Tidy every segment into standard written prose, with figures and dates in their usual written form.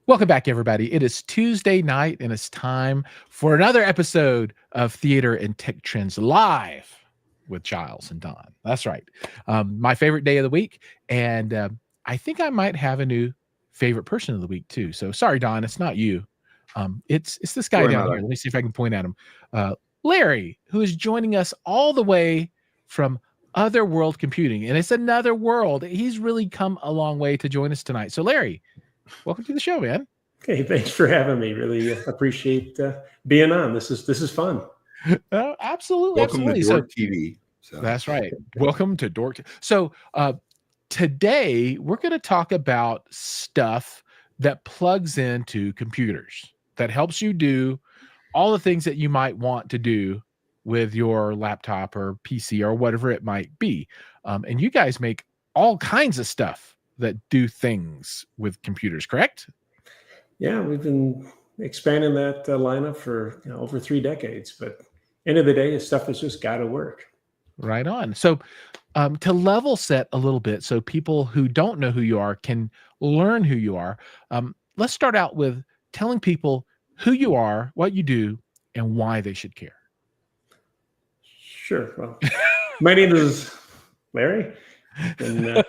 Welcome back, everybody. It is Tuesday night, and it's time for another episode of Theater and Tech Trends Live with Jiles and Don. That's right. My favorite day of the week, and I think I might have a new favorite person of the week, too. So sorry, Don, it's not you. It's this guy down here. Let me see if I can point at him. Larry, who is joining us all the way from Other World Computing, and it's another world. He's really come a long way to join us tonight. So, Larry, welcome to the show, man. Okay, thanks for having me. Really appreciate being on. This is fun. Absolutely, welcome absolutely. to Dork TV. So that's right. Welcome to Dork. So today we're going to talk about stuff that plugs into computers, that helps you do all the things that you might want to do with your laptop or PC or whatever it might be. And you guys make all kinds of stuff that do things with computers, correct? Yeah, we've been expanding that lineup for over 3 decades. But end of the day, it's stuff that's just got to work. Right on. So to level set a little bit so people who don't know who you are can learn who you are, let's start out with telling people who you are, what you do, and why they should care. Sure. Well, my name is Larry. And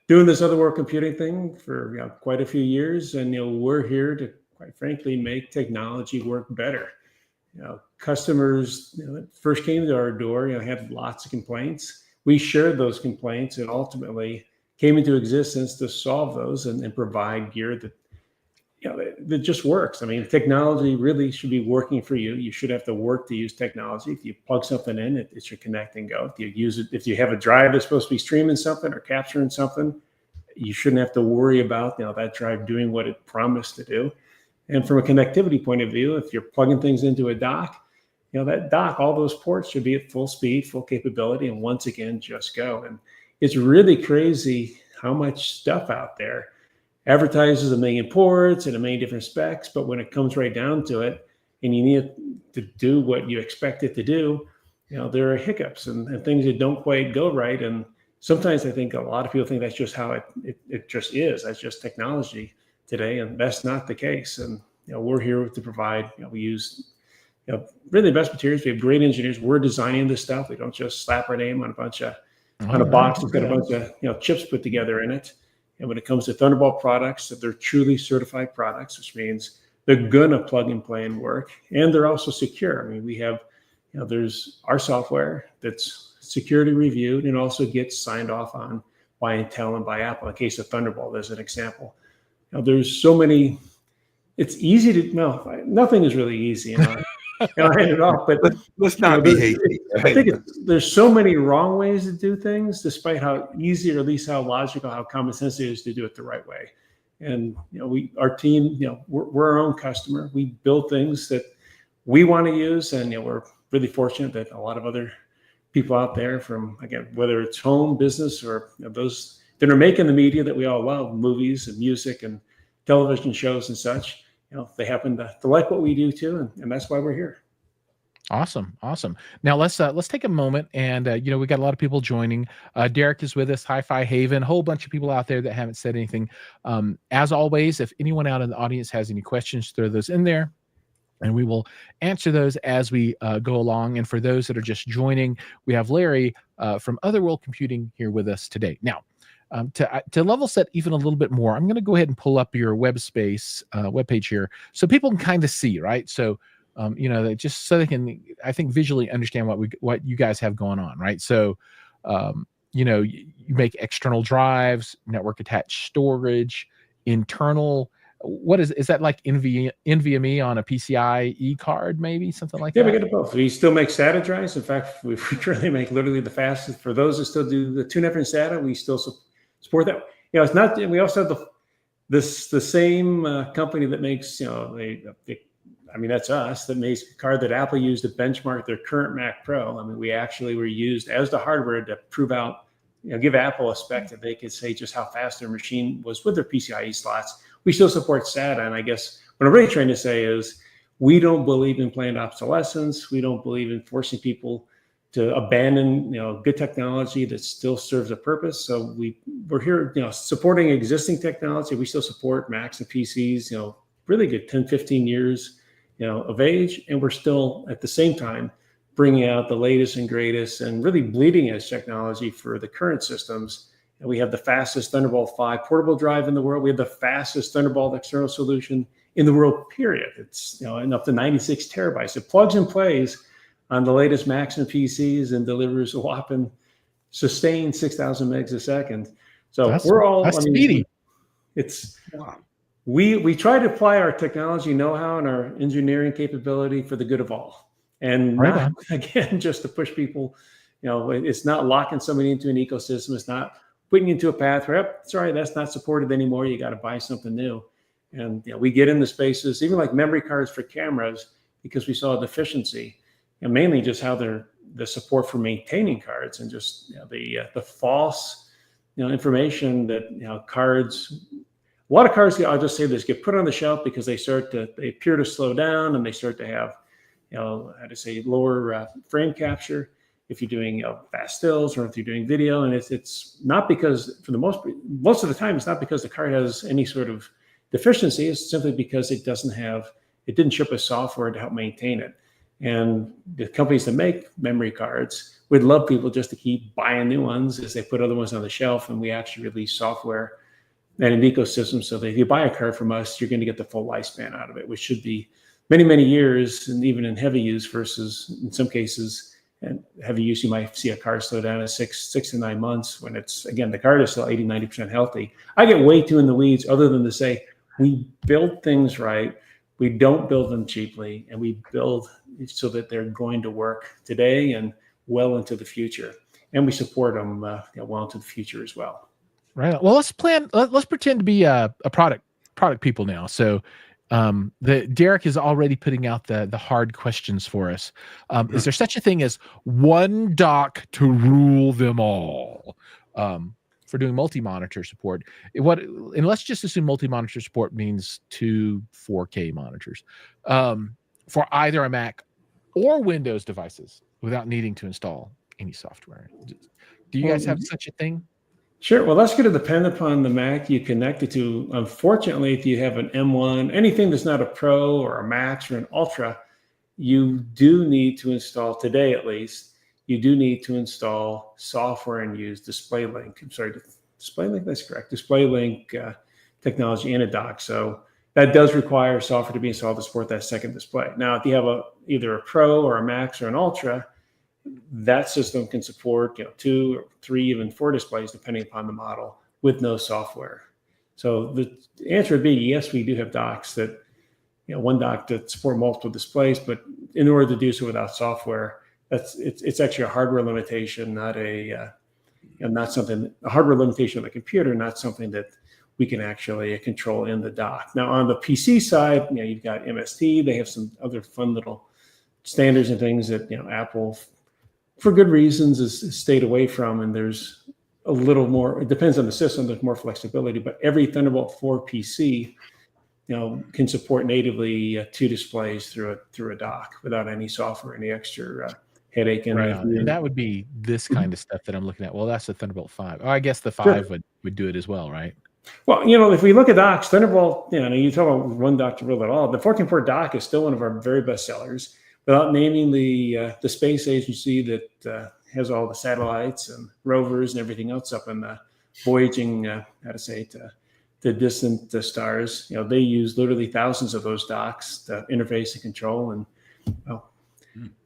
doing this other world computing thing for quite a few years, and we're here to, quite frankly, make technology work better. Customers that first came to our door, had lots of complaints. We shared those complaints and ultimately came into existence to solve those and provide gear that that just works. I mean, technology really should be working for you. You should have to work to use technology. If you plug something in, it should connect and go. If you use it, if you have a drive that's supposed to be streaming something or capturing something, you shouldn't have to worry about that drive doing what it promised to do. And from a connectivity point of view, if you're plugging things into a dock, that dock, all those ports should be at full speed, full capability, and once again, just go. And it's really crazy how much stuff out there advertises 1 million ports and 1 million different specs, but when it comes right down to it, and you need it to do what you expect it to do, there are hiccups and things that don't quite go right. And sometimes I think a lot of people think that's just how it just is. That's just technology today, and that's not the case. And we're here to provide. We use really the best materials. We have great engineers. We're designing this stuff. We don't just slap our name on a bunch of on a box that's got a bunch of chips put together in it. And when it comes to Thunderbolt products, that they're truly certified products, which means they're gonna plug and play and work, and they're also secure. I mean, we have, there's our software that's security reviewed and also gets signed off on by Intel and by Apple. In the case of Thunderbolt, as an example, there's so many. It's easy to nothing is really easy. I hand it off, but let's not be hasty. I think there's so many wrong ways to do things, despite how easy, or at least how logical, how common sense it is to do it the right way. And our team, we're our own customer. We build things that we want to use, and we're really fortunate that a lot of other people out there, from again, whether it's home, business, or those that are making the media that we all love, movies and music and television shows and such. They happen to like what we do too, and that's why we're here. Awesome. Now let's take a moment, and we got a lot of people joining. Derek is with us, Hi-Fi Haven, a whole bunch of people out there that haven't said anything. As always, if anyone out in the audience has any questions, throw those in there, and we will answer those as we go along. And for those that are just joining, we have Larry from Other World Computing here with us today. Now, to level set even a little bit more, I'm going to go ahead and pull up your webpage here so people can kind of see, right? So, just so they can, I think, visually understand what you guys have going on, right? So, you make external drives, network attached storage, internal. What is that like NVMe on a PCIe card, maybe something like that? Yeah, we get both. We still make SATA drives. In fact, we currently make literally the fastest. For those that still do the 2-nanometer SATA, we still support that. It's not. We also have the same company that makes that's us, that makes a card that Apple used to benchmark their current Mac Pro. I mean, we actually were used as the hardware to prove out, give Apple a spec that they could say just how fast their machine was with their PCIe slots. We still support SATA, and I guess what I'm really trying to say is we don't believe in planned obsolescence. We don't believe in forcing people to abandon, good technology that still serves a purpose. So we're here, supporting existing technology. We still support Macs and PCs, really good 10, 15 years, of age, and we're still at the same time bringing out the latest and greatest and really bleeding edge technology for the current systems. And we have the fastest Thunderbolt 5 portable drive in the world. We have the fastest Thunderbolt external solution in the world, period. It's and up to 96 terabytes. It plugs and plays on the latest Macs and PCs and delivers a whopping sustained 6,000 megs a second. So That's speedy. It's Wow. we try to apply our technology know-how and our engineering capability for the good of all, and Right not on. again just to push people. It's not locking somebody into an ecosystem. It's not putting you into a path where, sorry, that's not supported anymore. You got to buy something new. And we get into spaces, even like memory cards for cameras, because we saw a deficiency, and mainly just how the support for maintaining cards and just the false information that cards. A lot of cards, I'll just say this, get put on the shelf because they appear to slow down, and they start to have, lower frame capture if you're doing fast stills or if you're doing video. And it's not because, for the most of the time, it's not because the card has any sort of deficiency. It's simply because it didn't ship a software to help maintain it. And the companies that make memory cards would love people just to keep buying new ones as they put other ones on the shelf, and we actually release software and an ecosystem so that if you buy a card from us, you're going to get the full lifespan out of it, which should be many, many years, and even in heavy use versus in some cases, and heavy use, you might see a card slow down at 6 to 9 months when the card is still 80, 90% healthy. I get way too in the weeds other than to say, we build things right. We don't build them cheaply, and we build so that they're going to work today and well into the future. And we support them well into the future as well. Right. Well, let's pretend to be a product people now. So Derek is already putting out the hard questions for us. Is there such a thing as one dock to rule them all? For doing multi-monitor support, and let's just assume multi-monitor support means 2 4K monitors for either a Mac or Windows devices without needing to install any software. Do you guys have such a thing? Sure. Well, that's going to depend upon the Mac you connect it to. Unfortunately, if you have an M1, anything that's not a Pro or a Max or an Ultra, you do need to install, today at least, you do need to install software and use DisplayLink. I'm sorry, DisplayLink, that's correct. DisplayLink technology in a dock. So that does require software to be installed to support that second display. Now, if you have either a Pro or a Max or an Ultra, that system can support 2 or 3, even 4 displays, depending upon the model, with no software. So the answer would be yes, we do have docks that, one dock that support multiple displays, but in order to do so without software, it's actually a hardware limitation, not a hardware limitation on the computer, not something that we can actually control in the dock. Now on the PC side, you've got MST. They have some other fun little standards and things that Apple, for good reasons, has stayed away from. And there's a little more. It depends on the system. There's more flexibility, but every Thunderbolt 4 PC, can support natively 2 displays through a dock without any software, any extra headache. And that would be this kind of stuff that I'm looking at. Well, that's the Thunderbolt 5. Oh, I guess the 5 would do it as well, right? Well, if we look at docks, Thunderbolt, you talk about one dock to rule it all. The 14-port dock is still one of our very best sellers, without naming the space agency that has all the satellites and rovers and everything else up in the voyaging, to distant stars. They use literally thousands of those docks to interface and control, and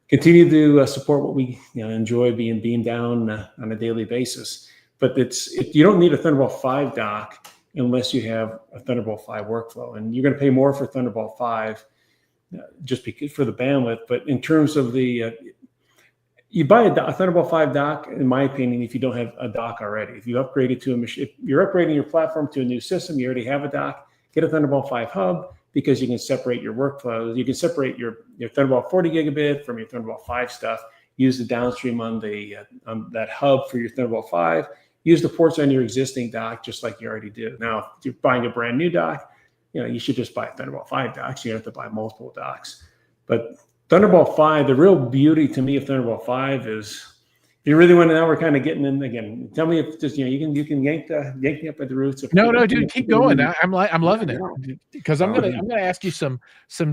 continue to support what we enjoy being beamed down on a daily basis. But you don't need a Thunderbolt 5 dock unless you have a Thunderbolt 5 workflow, and you're going to pay more for Thunderbolt 5 just because for the bandwidth. But in terms of you buy a Thunderbolt 5 dock, in my opinion, if you don't have a dock already. If you upgraded to a machine, if you're upgrading your platform to a new system, you already have a dock, get a Thunderbolt 5 hub, because you can separate your workflows. You can separate your Thunderbolt 40 gigabit from your Thunderbolt 5 stuff, use the downstream on that hub for your Thunderbolt 5, use the ports on your existing dock just like you already do. Now, if you're buying a brand new dock, you should just buy a Thunderbolt 5 dock, so you don't have to buy multiple docks. But Thunderbolt 5, the real beauty to me of Thunderbolt 5 is, if You really want to, now we're kind of getting in again. Tell me if just, you can yank me up at the roots. No, dude, keep going. I'm loving it, Yeah. because I'm gonna ask you some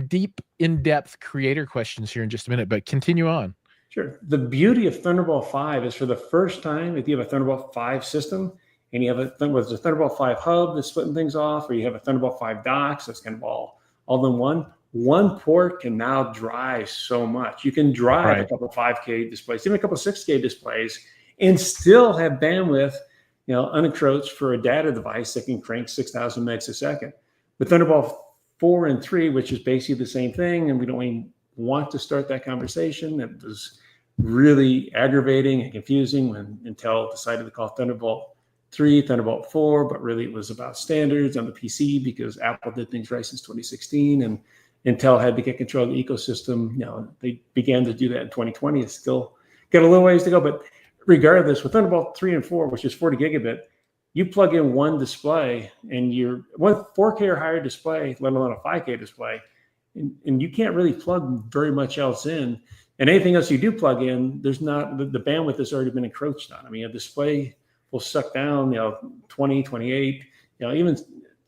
deep, in-depth creator questions here in just a minute, but continue on. Sure. The beauty of Thunderbolt 5 is, for the first time, if you have a Thunderbolt 5 system and you have whether it's a Thunderbolt 5 hub that's splitting things off, or you have a Thunderbolt 5 dock, so it's kind of all in one port can now drive so much. You can drive a couple 5K displays, even a couple 6K displays, and still have bandwidth, unencroached for a data device that can crank 6,000 megs a second. With Thunderbolt 4 and 3, which is basically the same thing, and we don't even want to start that conversation. It was really aggravating and confusing when Intel decided to call Thunderbolt 3 Thunderbolt 4, but really it was about standards on the PC, because Apple did things right since 2016, and Intel had to get control of the ecosystem. They began to do that in 2020. It's still got a little ways to go, but regardless, with Thunderbolt 3 and 4, which is 40 gigabit, you plug in one display and you're one 4K or higher display, let alone a 5K display, and you can't really plug very much else in. And anything else you do plug in, there's not, the bandwidth has already been encroached on. I mean, a display will suck down, 20, 28, even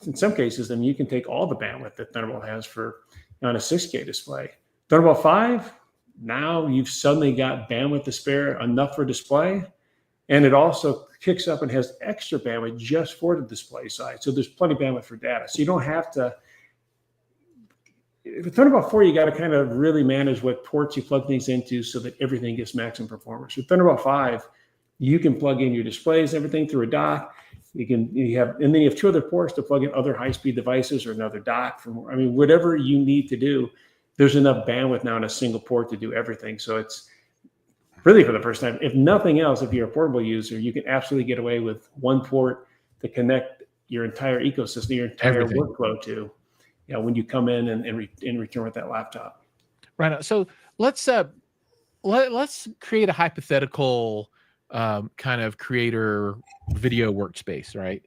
in some cases, you can take all the bandwidth that Thunderbolt has for on a 6K display. Thunderbolt 5, now you've suddenly got bandwidth to spare, enough for display, and it also kicks up and has extra bandwidth just for the display side. So there's plenty of bandwidth for data. So you don't have to. With Thunderbolt 4, you got to kind of really manage what ports you plug things into so that everything gets maximum performance. With Thunderbolt 5, you can plug in your displays, everything through a dock. And then you have two other ports to plug in other high-speed devices, or another dock. Whatever you need to do, there's enough bandwidth now in a single port to do everything. So it's really, for the first time, if nothing else, if you're a portable user, you can absolutely get away with one port to connect your entire ecosystem, your entire workflow to, when you come in and return with that laptop. Right. So let's create a hypothetical kind of creator video workspace, right?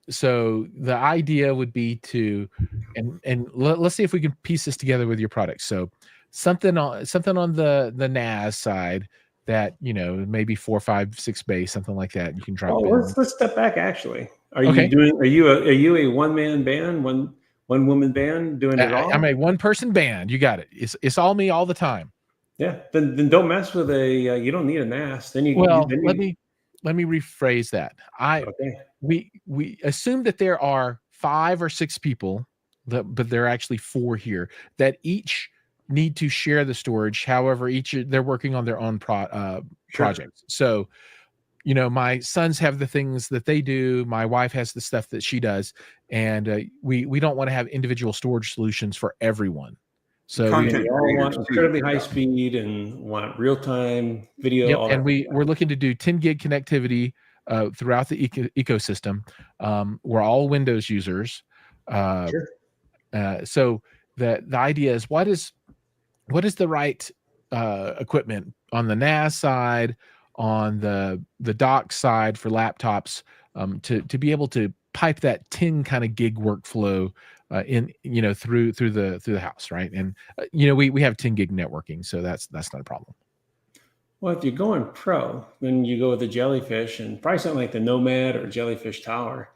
So the idea would be to, and let's see if we can piece this together with your product. So something on the NAS side that, maybe 4, 5, 6 bays, something like that. You can drop in. Let's step back. Actually, are you a one-man band, one woman band doing it all? I'm a one-person band. You got it. It's all me all the time. Yeah. Then don't mess with you don't need a NAS. Let me rephrase that. We assume that there are 5 or 6 people, but there are actually 4 here that each need to share the storage. However, they're working on their own projects. So, my sons have the things that they do. My wife has the stuff that she does, and we don't want to have individual storage solutions for everyone. So we all want incredibly high speed and want real time video. Yep, and we're looking to do 10 gig connectivity throughout the ecosystem. We're all Windows users. So the idea is, what is the right equipment on the NAS side, on the dock side for laptops, to be able to pipe that 10 kind of gig workflow in through the house, right? And we have 10 gig networking, so that's not a problem. Well, if you're going pro, then you go with the Jellyfish, and probably something like the Nomad or Jellyfish Tower,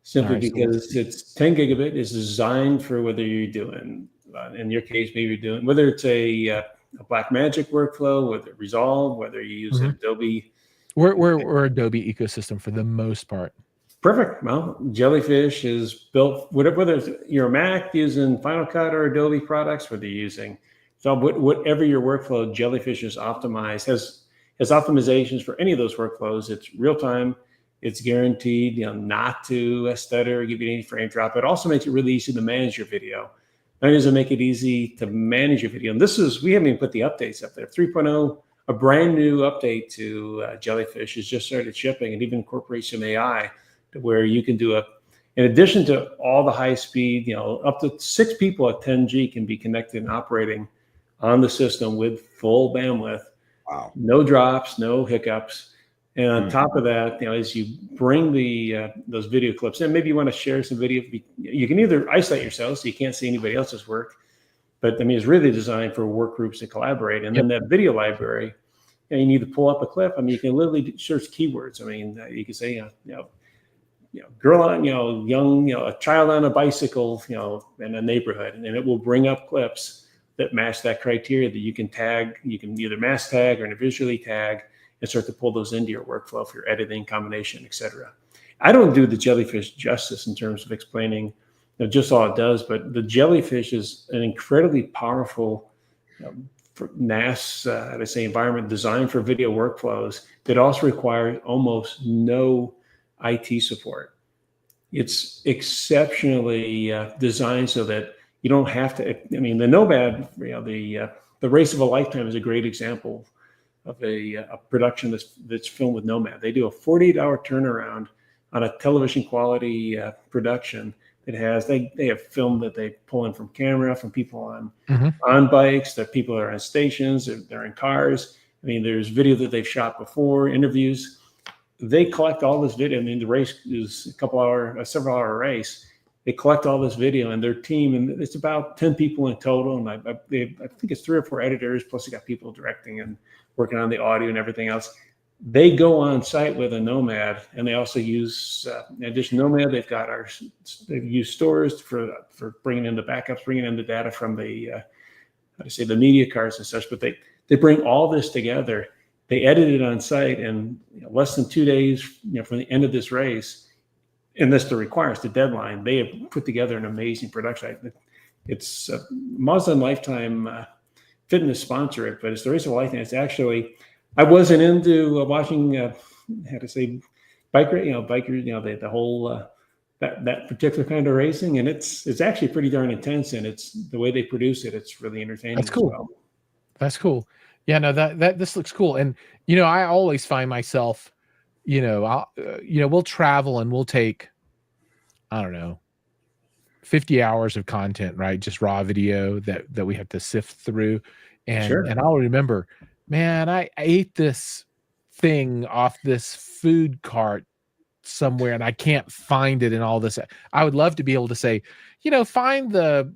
simply because it's 10 gigabit, is designed for whether you're doing, in your case, maybe you're doing, whether it's a Blackmagic workflow, whether Resolve, whether you use Adobe. We're Adobe ecosystem for the most part. Perfect. Well, Jellyfish is built, whether you're a Mac using Final Cut or Adobe products, whether you're using, so whatever your workflow, Jellyfish is optimized, has optimizations for any of those workflows. It's real time. It's guaranteed, not to stutter or give you any frame drop. It also makes it really easy to manage your video. Not only does it make it easy to manage your video, and we haven't even put the updates up there. 3.0, a brand new update to Jellyfish has just started shipping, and even incorporates some AI to where you can do in addition to all the high speed, up to 6 people at 10G can be connected and operating on the system with full bandwidth. Wow. No drops, no hiccups. And on top of that, as you bring those video clips in, maybe you want to share some video. You can either isolate yourself so you can't see anybody else's work, but it's really designed for work groups to collaborate. And then that video library, you need to pull up a clip. I mean, you can literally search keywords. I mean, you can say, girl on, young, a child on a bicycle, in a neighborhood, and it will bring up clips that match that criteria that you can tag. You can either mass tag or visually tag and start to pull those into your workflow for your editing, combination, etc. I don't do the jellyfish justice in terms of explaining just all it does, but the jellyfish is an incredibly powerful NAS, I say, environment designed for video workflows that also requires almost no IT support. It's exceptionally designed so that you don't have to. I mean, the Nomad, the Race of a Lifetime is a great example of a production that's filmed with Nomad. They do a 48-hour turnaround on a television quality production. It has they have film that they pull in from camera, from people on bikes, that people are on stations, they're in cars. I mean, there's video that they've shot before, interviews. They collect all this video. I mean, the race is a several hour race. They collect all this video, and their team, and it's about 10 people in total. And I think it's 3 or 4 editors, plus you got people directing and working on the audio and everything else. They go on site with a Nomad, and they also use, in addition to Nomad, they've used stores for bringing in the backups, bringing in the data from the media cards and such. But they bring all this together. They edit it on site in less than 2 days, from the end of this race. And this requires the deadline. They have put together an amazing production. It's Muslim Lifetime Fitness sponsor it, but it's the Race of a Lifetime. It's actually, I wasn't into watching, bikers, the whole that particular kind of racing, and it's actually pretty darn intense, and it's the way they produce it. It's really entertaining. That's cool. As well. That's cool. Yeah, no, that this looks cool, and I always find myself, we'll travel and we'll take, I don't know, 50 hours of content, right? Just raw video that we have to sift through, and Sure. and I'll remember, man, I ate this thing off this food cart somewhere and I can't find it and all this. I would love to be able to say, find the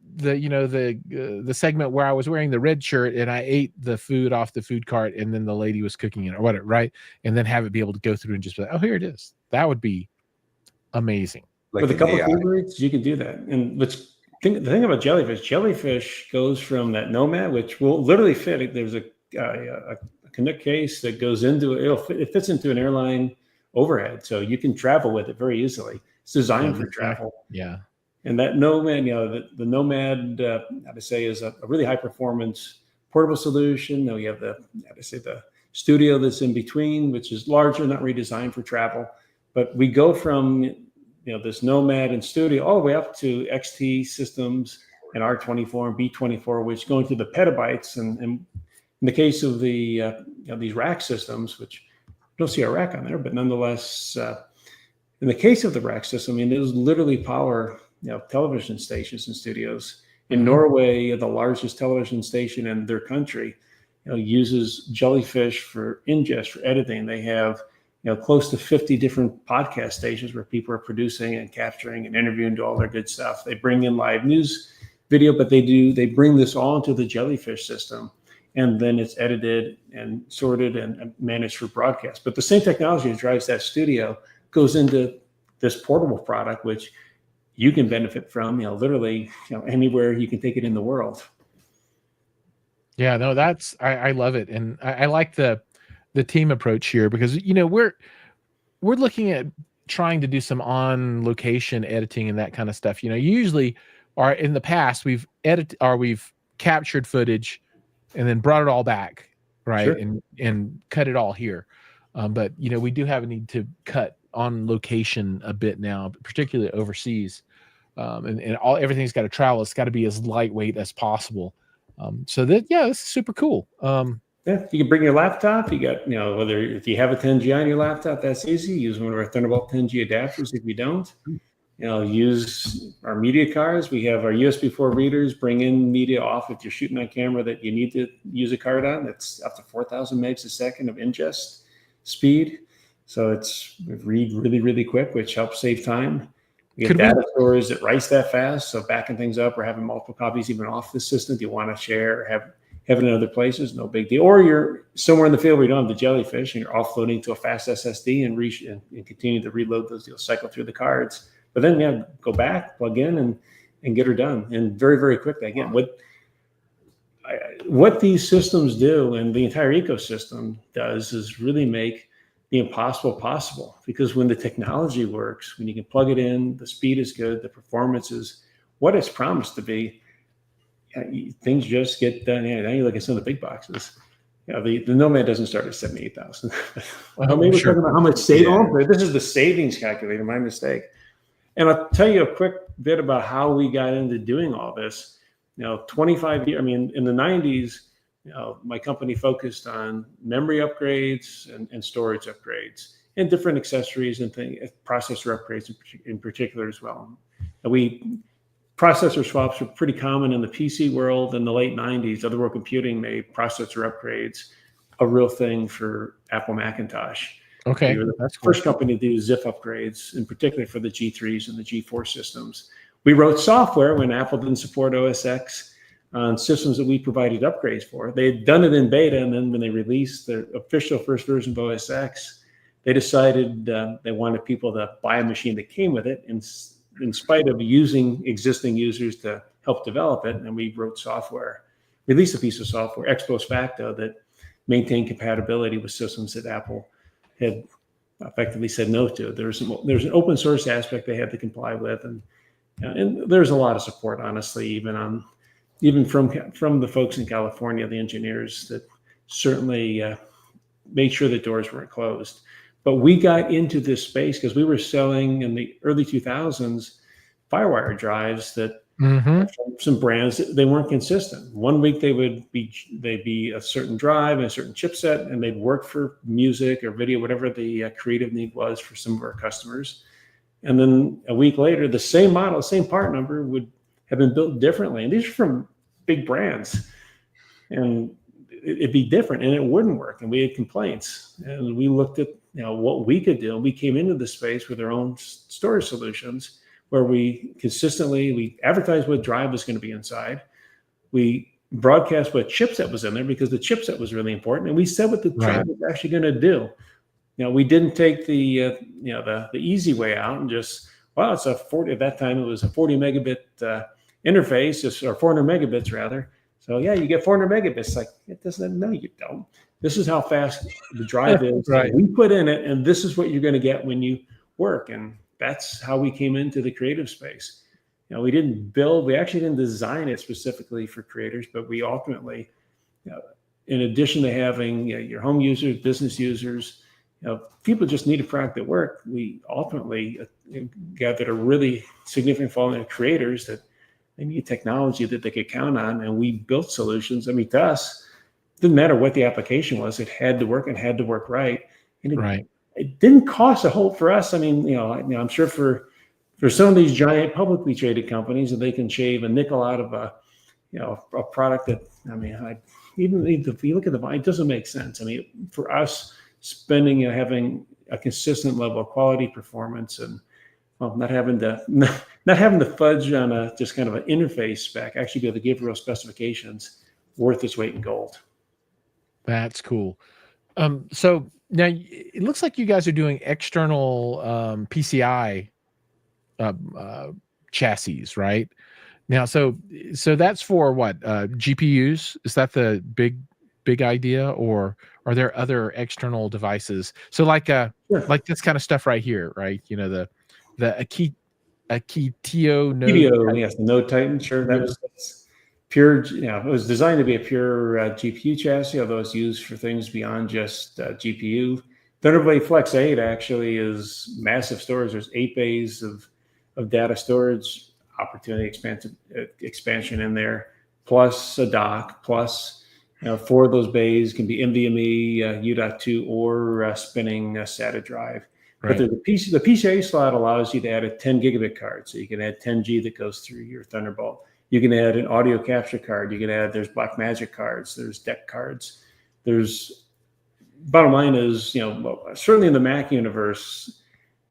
segment where I was wearing the red shirt and I ate the food off the food cart and then the lady was cooking it or whatever, right? And then have it be able to go through and just be like, oh, here it is. That would be amazing. Like with a couple of keywords, you can do that. And the thing about jellyfish goes from that Nomad, which will literally fit. There's a Canuck case that goes into it fits into an airline overhead, so you can travel with it very easily. It's designed for travel. Yeah. And that Nomad, the Nomad, is a really high performance portable solution. Now you have the studio that's in between, which is larger, not really designed for travel. But we go from this Nomad and studio all the way up to XT systems and R24 and B24, which go into the petabytes. And in the case of the these rack systems, which you don't see a rack on there, but nonetheless, in the case of the rack system, it is literally power television stations and studios. In Norway, the largest television station in their country, uses jellyfish for ingest, for editing. They have close to 50 different podcast stations where people are producing and capturing and interviewing, do all their good stuff. They bring in live news video, but they bring this all into the jellyfish system, and then it's edited and sorted and managed for broadcast. But the same technology that drives that studio goes into this portable product, which you can benefit from, literally, anywhere you can take it in the world. Yeah, no, I love it. And I like the team approach here because, we're looking at trying to do some on location editing and that kind of stuff. Usually in the past we've captured footage and then brought it all back, right? Sure. And cut it all here. But we do have a need to cut on location a bit now, particularly overseas. And everything's got to travel. It's got to be as lightweight as possible. So this is super cool. Yeah, you can bring your laptop. You got, whether if you have a 10G on your laptop, that's easy. Use one of our Thunderbolt 10G adapters. If you don't, use our media cards. We have our USB 4 readers. Bring in media off if you're shooting on camera that you need to use a card on. That's up to 4,000 megs a second of ingest speed. So it's read really, really quick, which helps save time. We have data stores that writes that fast. So backing things up or having multiple copies even off the system, if you want to share or have have it in other places, no big deal. Or you're somewhere in the field where you don't have the jellyfish and you're offloading to a fast SSD and continue to reload those, you'll cycle through the cards. But then go back, plug in, and get her done. And very, very quickly. Again, what these systems do and the entire ecosystem does is really make the impossible possible, because when the technology works, when you can plug it in, the speed is good, the performance is what it's promised to be, things just get done. Now you look at some of the big boxes. The Nomad doesn't start at 78,000. Well, maybe we're talking about how much savings. This is the savings calculator, my mistake. And I'll tell you a quick bit about how we got into doing all this. 25 years, in the 90s, my company focused on memory upgrades and storage upgrades and different accessories and processor upgrades in particular as well. And processor swaps were pretty common in the PC world in the late 90s. Other World Computing made processor upgrades a real thing for Apple Macintosh. Okay. We were the first company to do ZIF upgrades, in particular for the G3s and the G4 systems. We wrote software when Apple didn't support OS X on systems that we provided upgrades for. They had done it in beta, and then when they released their official first version of OS X, they decided they wanted people to buy a machine that came with it in spite of using existing users to help develop it. And we wrote software, released a piece of software, ex post facto, that maintained compatibility with systems that Apple had effectively said no to. There's an open source aspect they had to comply with, and there's a lot of support, honestly, even from the folks in California, the engineers that certainly made sure the doors weren't closed. But we got into this space because we were selling in the early 2000s FireWire drives that some brands, they weren't consistent. One week they'd be a certain drive and a certain chipset, and they'd work for music or video, whatever the creative need was for some of our customers. And then a week later, the same model, same part number would have been built differently. And these are from big brands, and it'd be different, and it wouldn't work. And we had complaints, and we looked at what we could do. We came into the space with our own storage solutions, where we advertised what drive was going to be inside. We broadcast what chipset was in there, because the chipset was really important, and we said what the drive was actually going to do. We didn't take the easy way out and just, well, it's a 40. At that time, it was a 40 megabit interface, or 400 megabits rather. So yeah, you get 400 megabits. Like, it doesn't. No, you don't. This is how fast the drive is. Right. We put in it, and this is what you're going to get when you work. And that's how we came into the creative space. We didn't build. We actually didn't design it specifically for creators, but we ultimately, in addition to having your home users, business users, people just need a product that worked. We ultimately gathered a really significant following of creators that they need technology that they could count on, and we built solutions. To us, it didn't matter what the application was; it had to work and had to work right. And it didn't cost a whole for us. I'm sure for some of these giant publicly traded companies, that they can shave a nickel out of a product that even if you look at it doesn't make sense. For us, spending having a consistent level of quality, performance, and not having to fudge on just kind of an interface spec, actually be able to give real specifications, worth its weight in gold. That's cool. So now it looks like you guys are doing external PCI chassis, right? Now, so that's for what, GPUs? Is that the big idea, or are there other external devices? So like this kind of stuff right here, right? The Akitio node. Yes, the Node Titan. Sure, that's pure. It was designed to be a pure GPU chassis, although it's used for things beyond just GPU. Thunderblade Flex 8 actually is massive storage. There's 8 bays of data storage opportunity expansion in there, plus a dock, plus 4 of those bays can be NVMe, U.2, or spinning SATA drive. Right. But the PCIe slot allows you to add a 10 gigabit card. So you can add 10G that goes through your Thunderbolt. You can add an audio capture card. There's Blackmagic cards. There's DEC cards. Bottom line is, certainly in the Mac universe,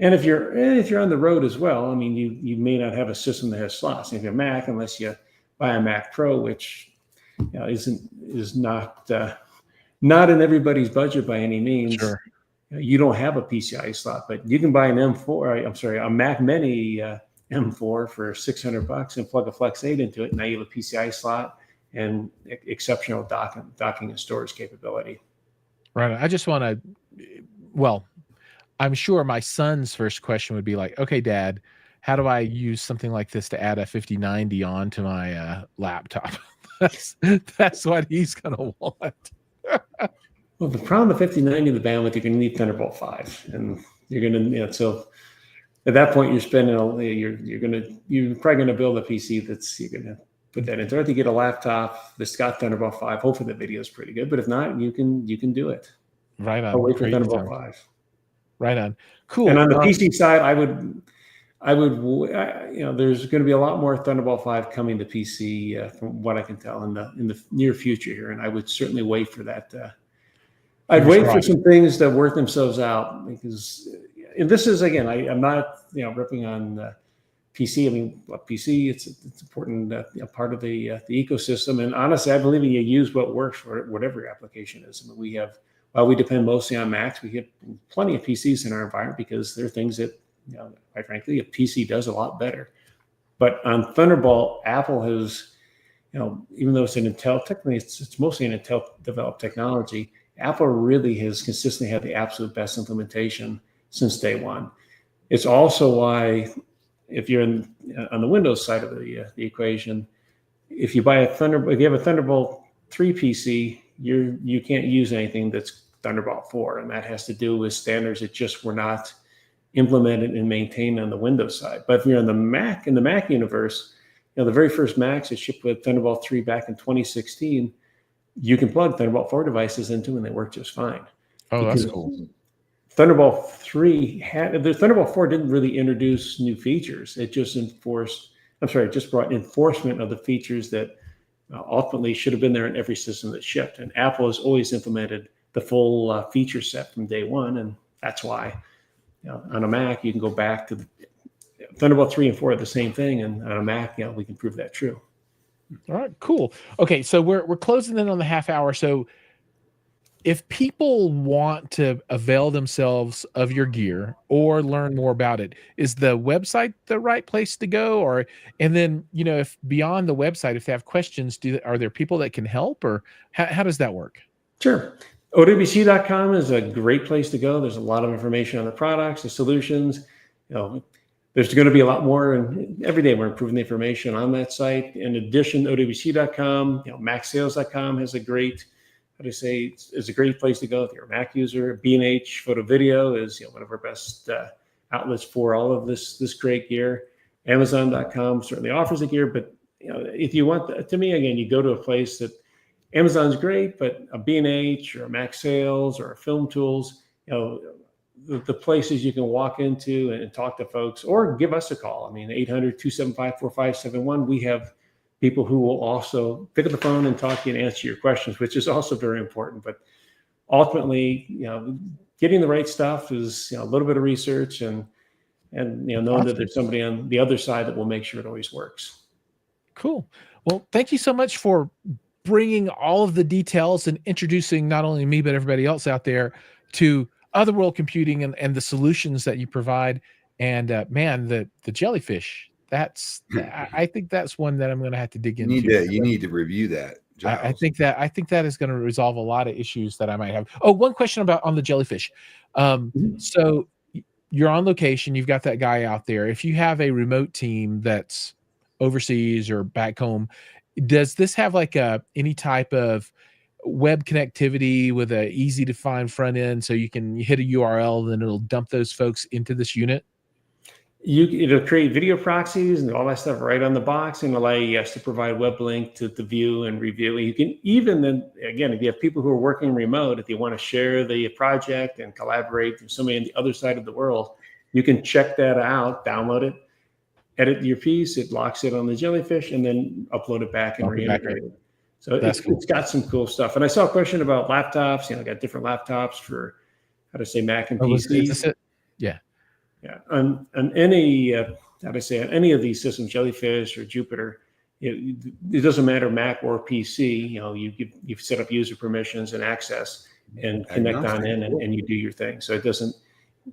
and if you're on the road as well, you may not have a system that has slots. If you're Mac, unless you buy a Mac Pro, which is not in everybody's budget by any means. Sure. You don't have a PCI slot, but you can buy an a Mac Mini M4 for $600 and plug a Flex 8 into it. Now you have a PCI slot and exceptional docking and storage capability. Right. I just want to, well, I'm sure my son's first question would be like, okay, Dad, how do I use something like this to add a 5090 onto my laptop? that's what he's going to want. Well, the problem with 5090, the bandwidth, you're going to need Thunderbolt 5, and you're going to, so at that point you're spending, you're probably going to build a PC you're going to put that into. Or if you get a laptop that's got Thunderbolt 5, hopefully the video is pretty good, but if not, you can do it. Right on. I'll wait for Thunderbolt 5. Right on. Cool. And on the PC side, I would, there's going to be a lot more Thunderbolt 5 coming to PC from what I can tell in the near future here, and I would certainly wait for that. I'd wait for some things that work themselves out, because, and this is, again, I'm not ripping on PC. I mean, PC, it's important part of the ecosystem, and honestly, I believe you use what works for whatever your application is. I mean, while we depend mostly on Macs, we get plenty of PCs in our environment because there are things that, quite frankly, a PC does a lot better. But on Thunderbolt, Apple has, even though it's an Intel, technically it's mostly an Intel developed technology, Apple really has consistently had the absolute best implementation since day one. It's also why, if you're on the Windows side of the equation, if you have a Thunderbolt 3 PC, you can't use anything that's Thunderbolt 4, and that has to do with standards that just were not implemented and maintained on the Windows side. But if you're on the Mac, in the Mac universe, the very first Macs that shipped with Thunderbolt 3 back in 2016, you can plug Thunderbolt 4 devices into and they work just fine. Oh, that's cool. Thunderbolt 4 didn't really introduce new features. It just brought enforcement of the features that ultimately should have been there in every system that shipped. And Apple has always implemented the full feature set from day one. And that's why on a Mac, you can go back to Thunderbolt 3 and 4 are the same thing. And on a Mac, we can prove that true. All right, cool. Okay, so we're closing in on the half hour. So if people want to avail themselves of your gear or learn more about it, is the website the right place to go? And then, if beyond the website, if they have questions, are there people that can help, or how does that work? Sure. OWC.com is a great place to go. There's a lot of information on the products, the solutions. There's going to be a lot more, and every day we're improving the information on that site. In addition, OWC.com, MacSales.com has a great, is a great place to go if you're a Mac user. B&H Photo Video is one of our best outlets for all of this great gear. Amazon.com certainly offers the gear, but if you want, to me, again, you go to a place that Amazon's great, but a B&H or a MacSales or a Film Tools, the places you can walk into and talk to folks, or give us a call. I mean, 800-275-4571. We have people who will also pick up the phone and talk to you and answer your questions, which is also very important. But ultimately, getting the right stuff is a little bit of research and knowing that there's somebody on the other side that will make sure it always works. Cool. Well, thank you so much for bringing all of the details and introducing not only me, but everybody else out there to Otherworld Computing and the solutions that you provide. And man, the jellyfish, I think that's one that I'm going to have to dig into. You need to review that. I think that is going to resolve a lot of issues that I might have. Oh, one question on the jellyfish. So you're on location, you've got that guy out there. If you have a remote team that's overseas or back home, does this have like any type of web connectivity with a easy to find front end, so you can hit a URL and it'll dump those folks into this unit? It'll create video proxies and all that stuff right on the box, and allow you to provide web link to view and review. You can even then, again, if you have people who are working remote, if you want to share the project and collaborate with somebody on the other side of the world, you can check that out, download it, edit your piece, it locks it on the jellyfish, and then upload it back and reintegrate it. So it's got some cool stuff. And I saw a question about laptops. I got different laptops for Mac and PC. Is this it? Yeah. Yeah. On any, on any of these systems, Jellyfish or Jupyter, it doesn't matter Mac or PC. You set up user permissions and access and connect on in, and you do your thing. So it doesn't.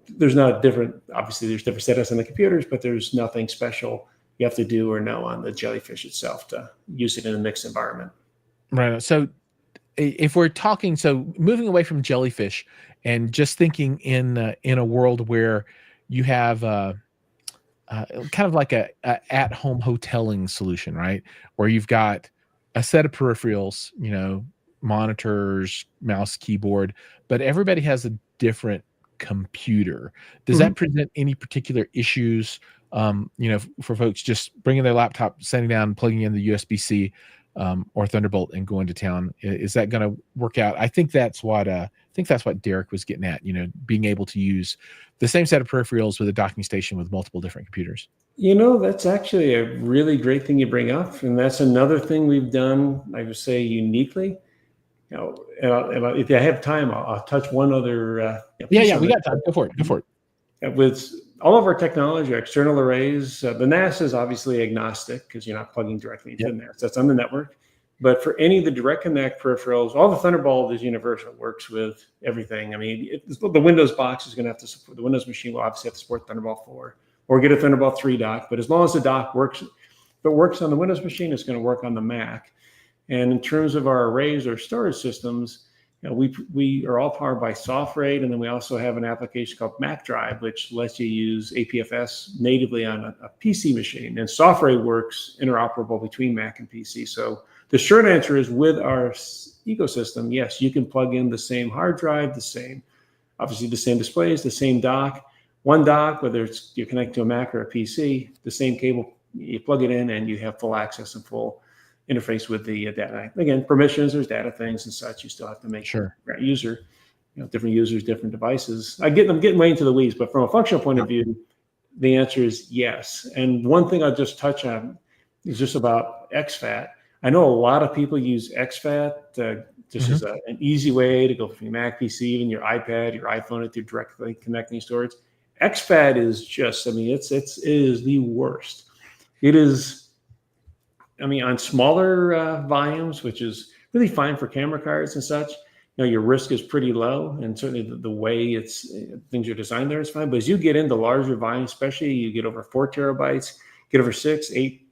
There's not different. Obviously, there's different setups on the computers, but there's nothing special you have to do or know on the Jellyfish itself to use it in a mixed environment. Right. So if we're talking, so moving away from Jellyfish and just thinking in a world where you have kind of like a at-home hoteling solution, right? Where you've got a set of peripherals, monitors, mouse, keyboard, but everybody has a different computer. Does that present any particular issues, for folks just bringing their laptop, sitting down, plugging in the USB-C or Thunderbolt and going to town? Is that going to work out? I think that's what Derek was getting at, being able to use the same set of peripherals with a docking station with multiple different computers. That's actually a really great thing you bring up. And that's another thing we've done, I would say, uniquely. And if I have time, I'll touch one other. We got time. Go for it. With all of our technology, our external arrays, the NAS is obviously agnostic because you're not plugging directly into the NAS. That's on the network. But for any of the direct connect peripherals, all the Thunderbolt is universal, works with everything. I mean, the Windows box is going to have to support, the Windows machine will obviously have to support Thunderbolt 4 or get a Thunderbolt 3 dock. But as long as the dock works, if it works on the Windows machine, it's going to work on the Mac. And in terms of our arrays or storage systems, we are all powered by SoftRAID, and then we also have an application called MacDrive, which lets you use APFS natively on a PC machine. And SoftRAID works interoperable between Mac and PC. So the short answer is, with our ecosystem, yes, you can plug in the same hard drive, obviously the same displays, the same dock, one dock, whether you're connected to a Mac or a PC, the same cable, you plug it in and you have full access and full interface with the data. Again, permissions, there's data things and such. You still have to make sure user, different users, different devices. I'm getting way into the weeds, but from a functional point of view, the answer is yes. And one thing I'll just touch on is just about exFAT. I know a lot of people use exFAT just as an easy way to go from your Mac, PC, even your iPad, your iPhone, if you're directly connecting storage. exFAT is just, it is the worst. It is, on smaller volumes, which is really fine for camera cards and such, your risk is pretty low, and certainly the way things are designed there is fine. But as you get into larger volumes, especially you get over 4 terabytes, get over 6, 8,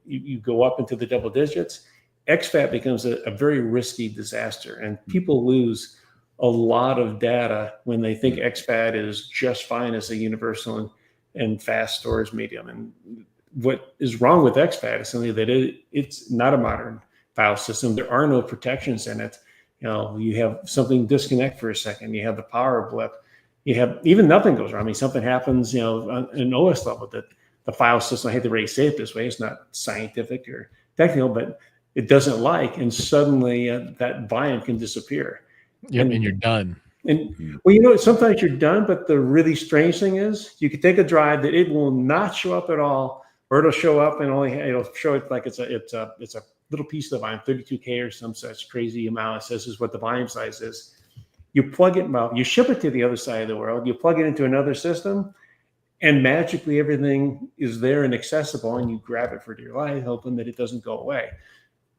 you go up into the double digits, exFAT becomes a very risky disaster, and people lose a lot of data when they think exFAT is just fine as a universal and fast storage medium. And what is wrong with exFAT is simply that it's not a modern file system. There are no protections in it. You have something disconnect for a second. You have the power blip. You have even nothing goes wrong. Something happens, on an OS level that the file system, I hate to really say it this way, it's not scientific or technical, but it doesn't like, and suddenly that volume can disappear. Yep, and you're done. And well, sometimes you're done, but the really strange thing is you could take a drive that it will not show up at all, or it'll show up and it'll show it like it's a little piece of the volume, 32K or some such crazy amount. It says this is what the volume size is. You plug it, you ship it to the other side of the world, you plug it into another system, and magically everything is there and accessible, and you grab it for dear life, hoping that it doesn't go away.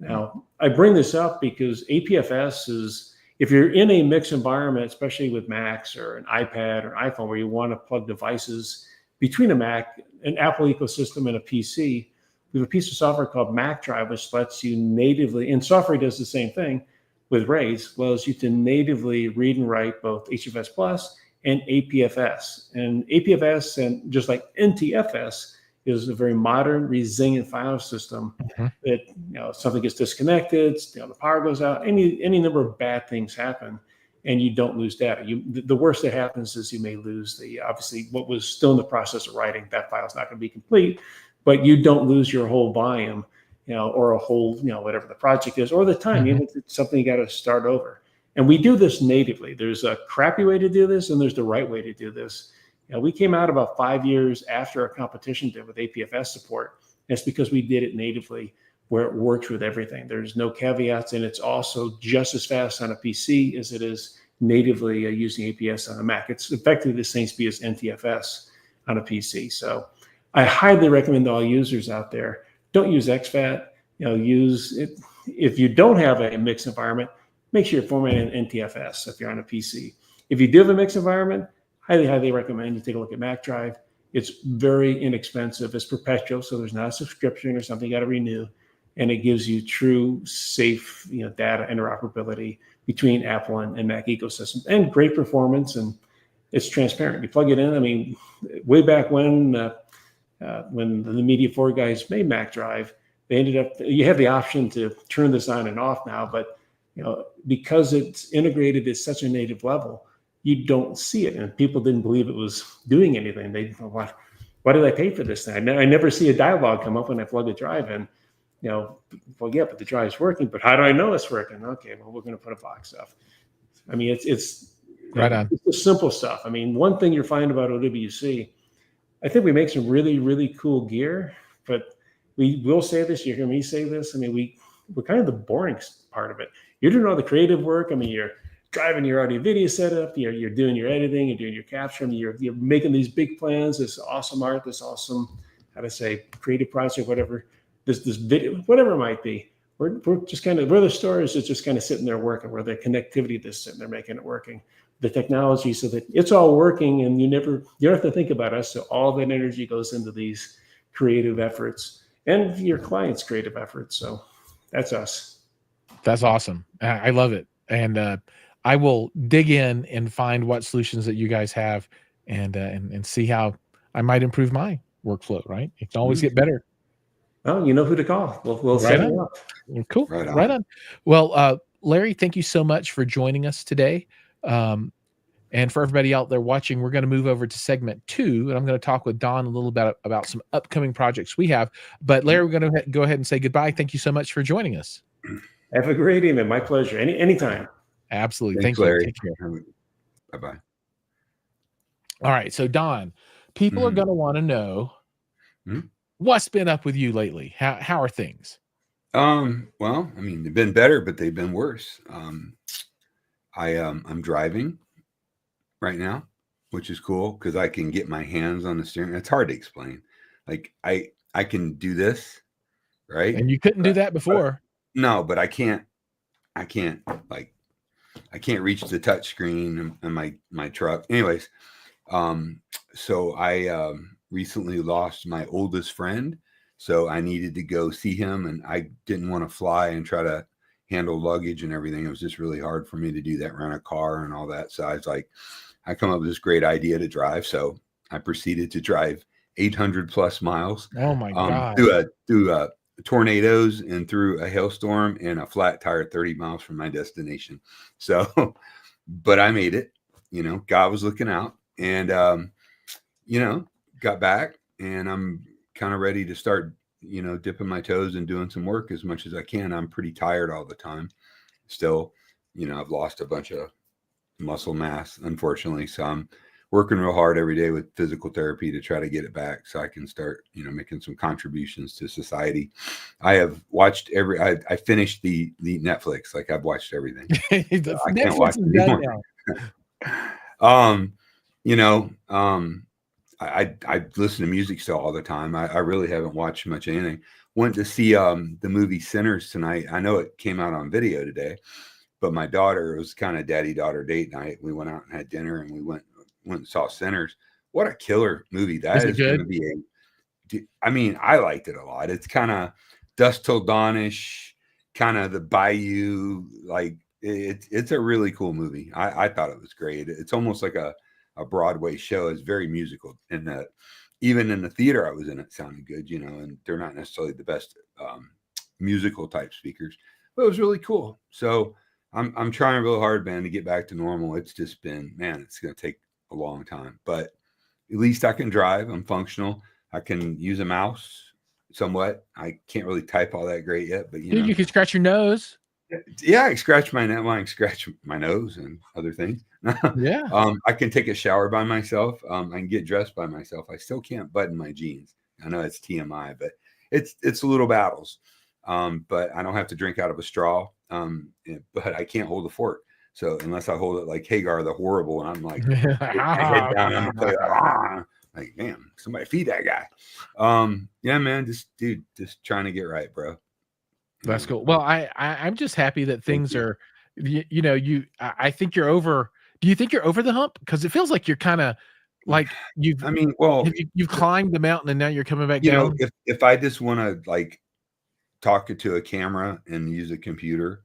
Now, I bring this up because APFS is, if you're in a mixed environment, especially with Macs or an iPad or iPhone, where you want to plug devices between a Mac, an Apple ecosystem, and a PC, we have a piece of software called MacDrive, which lets you natively, and software does the same thing with RAIDs, allows you to natively read and write both HFS Plus and APFS. And APFS, and just like NTFS, is a very modern, resilient file system that, something gets disconnected, the power goes out, any number of bad things happen, and you don't lose data. The worst that happens is you may lose obviously what was still in the process of writing. That file is not going to be complete, but you don't lose your whole volume, or a whole, whatever the project is, or the time. It's something you got to start over. And we do this natively. There's a crappy way to do this, and there's the right way to do this. We came out about 5 years after our competition did with APFS support. It's because we did it natively, where it works with everything. There's no caveats, and it's also just as fast on a PC as it is natively using APS on a Mac. It's effectively the same speed as NTFS on a PC. So I highly recommend to all users out there, don't use exFAT. Use it. If you don't have a mixed environment, make sure you're formatting in NTFS if you're on a PC. If you do have a mixed environment, highly recommend you take a look at MacDrive. It's very inexpensive. It's perpetual, so there's not a subscription or something you got to renew, and it gives you true, safe, data interoperability between Apple and Mac ecosystems, and great performance, and it's transparent. You plug it in. I mean, way back when the Media 4 guys made MacDrive, they ended up, you have the option to turn this on and off now, but because it's integrated at such a native level, you don't see it, and people didn't believe it was doing anything. They thought, why did I pay for this thing? I never see a dialogue come up when I plug a drive in. Well, yeah, but the drive's working. But how do I know it's working? Okay, well, we're going to put a box up. I mean, it's right on. It's the simple stuff. I mean, one thing you're finding about OWC, I think we make some really, really cool gear, but we will say this. You hear me say this. I mean, we're kind of the boring part of it. You're doing all the creative work. I mean, you're driving your audio video setup, you're doing your editing, you're doing your capturing, you're making these big plans, this awesome art, this awesome, how to say, creative project, whatever, this video, whatever it might be. We're just kind of, we're the stores that's just kind of sitting there working, we're the connectivity that's sitting there making it working, the technology, so that it's all working, and you don't have to think about us. So all that energy goes into these creative efforts and your clients' creative efforts. So that's us. That's awesome. I love it. And I will dig in and find what solutions that you guys have, and see how I might improve my workflow. Right? It can always get better. Well, you know who to call. We'll set it up. Cool. Right on. Well, Larry, thank you so much for joining us today. And for everybody out there watching, we're going to move over to segment 2, and I'm going to talk with Don a little bit about some upcoming projects we have. But Larry, we're going to go ahead and say goodbye. Thank you so much for joining us. Have a great evening. My pleasure. Anytime. Absolutely. Thanks, Thank you. Larry. Take care. Bye-bye. All right. So, Don, people are going to want to know what's been up with you lately. How are things? Well, I mean, they've been better, but they've been worse. I'm driving right now, which is cool because I can get my hands on the steering. It's hard to explain. Like I can do this, right? And you couldn't do that before. No, but I can't reach the touch screen in my truck. Anyways, so I recently lost my oldest friend, so I needed to go see him, and I didn't want to fly and try to handle luggage and everything. It was just really hard for me to do that, rent a car and all that. So I was like, I come up with this great idea to drive. So I proceeded to drive 800 plus miles. Oh my God. Through tornadoes and through a hailstorm and a flat tire 30 miles from my destination. So, but I made it, God was looking out, and, got back, and I'm kind of ready to start, dipping my toes and doing some work as much as I can. I'm pretty tired all the time still. I've lost a bunch of muscle mass, unfortunately. So I'm working real hard every day with physical therapy to try to get it back so I can start, making some contributions to society. I have watched I finished the Netflix. Like, I've watched everything. I can't watch it anymore. I listen to music still all the time. I really haven't watched much anything. Went to see the movie Sinners tonight. I know it came out on video today, but my daughter, it was kind of daddy-daughter date night. We went out and had dinner, and we went and saw Sinners. What a killer movie that is going to be. I mean, I liked it a lot. It's kind of Dusk Till Dawn-ish, kind of the Bayou. Like, it's a really cool movie. I thought it was great. It's almost like a Broadway show. It's very musical, and even in the theater I was in, it sounded good, and they're not necessarily the best musical type speakers, but it was really cool. So I'm trying real hard, man, to get back to normal. It's just been, man, it's going to take a long time, but at least I can drive. I'm functional. I can use a mouse somewhat. I can't really type all that great yet, but you can scratch your nose. Yeah, I scratch my neck. I scratch my nose and other things. Yeah. I can take a shower by myself. I can get dressed by myself. I still can't button my jeans. I know it's TMI, but it's little battles. But I don't have to drink out of a straw. But I can't hold a fork. So unless I hold it like Hagar the Horrible, and I'm like, my head down, I'm like, Like, damn, somebody feed that guy. Yeah, man, just trying to get right, bro. That's cool. Well, I'm just happy that things are, I think you're over. Do you think you're over the hump? Because it feels like you're kind of like I mean, well, you've climbed the mountain and now you're coming back you know, down. if I just want to like talk to a camera and use a computer,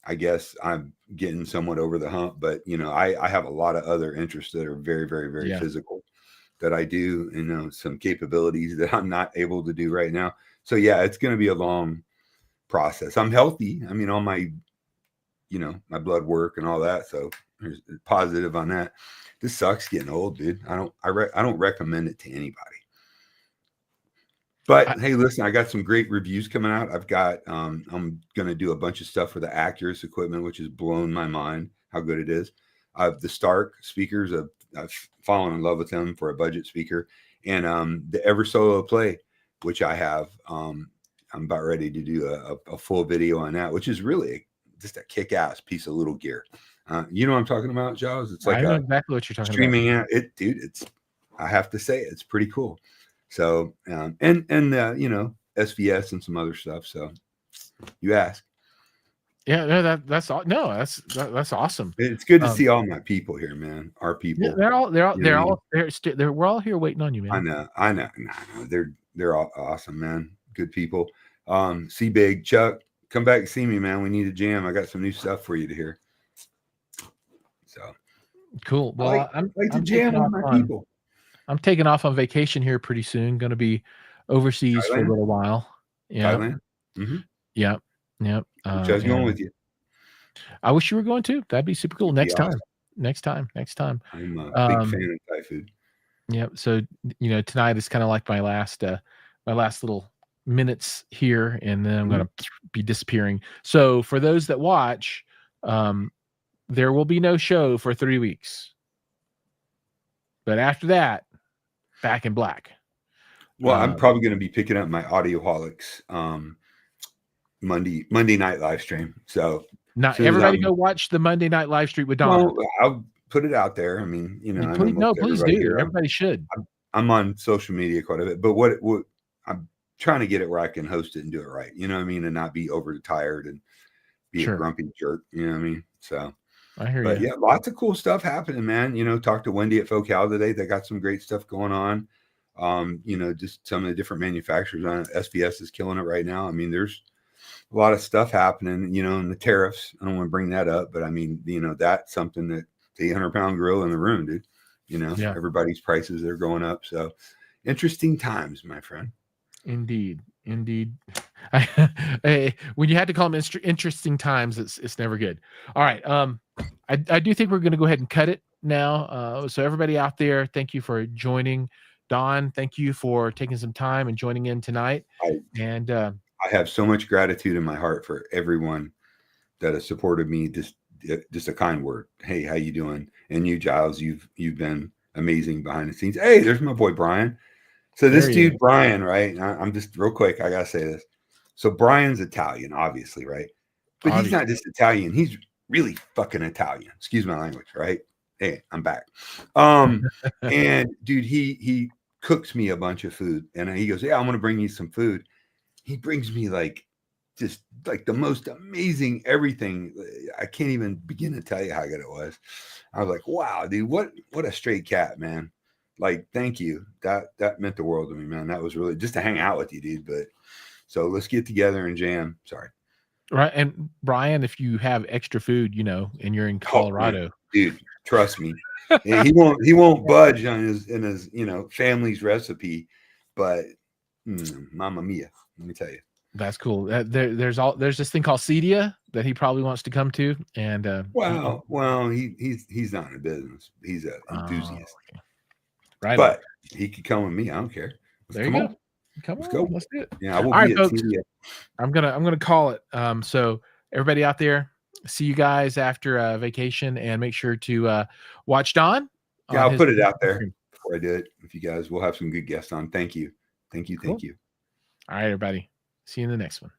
I guess I'm getting somewhat over the hump. But I have a lot of other interests that are very, very, very Yeah. physical that I do, some capabilities that I'm not able to do right now. So yeah, it's going to be a long process. I'm healthy. I mean, all my, my blood work and all that. So there's positive on that. This sucks getting old, dude. I don't recommend it to anybody. But hey, listen, I got some great reviews coming out. I've got, I'm going to do a bunch of stuff for the Acurus equipment, which has blown my mind how good it is. The Stark speakers, I've fallen in love with them for a budget speaker, and the Ever Solo Play, which I have. I'm about ready to do a full video on that, which is really just a kick-ass piece of little gear. You know what I'm talking about, Giles? It's like I know exactly what you're talking streaming out. Dude, I have to say, it's pretty cool. So, and SVS and some other stuff. So you ask. Yeah, no, that's awesome. It's good to see all my people here, man. Our people. Yeah, we're all here waiting on you, man. I know. They're all awesome, man. Good people. See Big Chuck, come back and see me, man. We need a jam. I got some new stuff for you to hear. So cool. Well, I'm to jam with my people. I'm taking off on vacation here pretty soon. Going to be overseas for a little while. Yeah. Thailand. Mm-hmm. Yep. I was going with you. I wish you were going too. That'd be super cool. Next time. I'm a big fan of Thai food. Yep. So tonight is kind of like my last little minutes here, and then I'm going to be disappearing. So for those that watch, there will be no show for 3 weeks. But after that, back in black. Well, I'm probably going to be picking up my Audioholics Monday night live stream. So now everybody go watch the Monday night live stream with Don. Well, I'll put it out there. I mean, please do. Everybody should. I'm on social media quite a bit, but what I'm trying to get it where I can host it and do it right. You know what I mean? And not be overtired and be a grumpy jerk. You know what I mean? So I hear you. Yeah, lots of cool stuff happening, man. Talked to Wendy at Focal today. They got some great stuff going on. Just some of the different manufacturers on it. SVS is killing it right now. I mean, there's a lot of stuff happening, and the tariffs. I don't want to bring that up, but I mean, that's something that the 800-pound gorilla in the room, dude. Everybody's prices are going up. So interesting times, my friend. Indeed. When you had to call them interesting times, it's never good. All right. I do think we're going to go ahead and cut it now. So everybody out there, thank you for joining. Don, thank you for taking some time and joining in tonight. I have so much gratitude in my heart for everyone that has supported me. Just a kind word. Hey, how you doing? And you, Giles, you've been amazing behind the scenes. Hey, there's my boy Brian. So this dude, Brian, right? I'm just real quick. I gotta say this. So Brian's Italian, obviously, right? But he's not just Italian. He's really fucking Italian. Excuse my language, right? Hey, I'm back. And dude, he cooks me a bunch of food, and he goes, "Yeah, I'm gonna bring you some food." He brings me just like the most amazing everything. I can't even begin to tell you how good it was. I was like, "Wow, dude, what a straight cat, man." Like, thank you. That meant the world to me, man. That was really just to hang out with you, dude. But so let's get together and jam. Sorry. Right. And Brian, if you have extra food, and you're in Colorado, dude, trust me. he won't budge on his family's recipe, but mamma mia, let me tell you. That's cool. There's this thing called Cedia that he probably wants to come to. And he's not in the business. He's an enthusiast. Okay. Right. But he could come with me. I don't care. There you go. Come on. Let's do it. Yeah, I will. All right, folks. I'm gonna call it. So everybody out there, see you guys after vacation, and make sure to watch Don. Yeah, I'll put it out there before I do it. If you guys will have some good guests on. Thank you. Cool. All right, everybody. See you in the next one.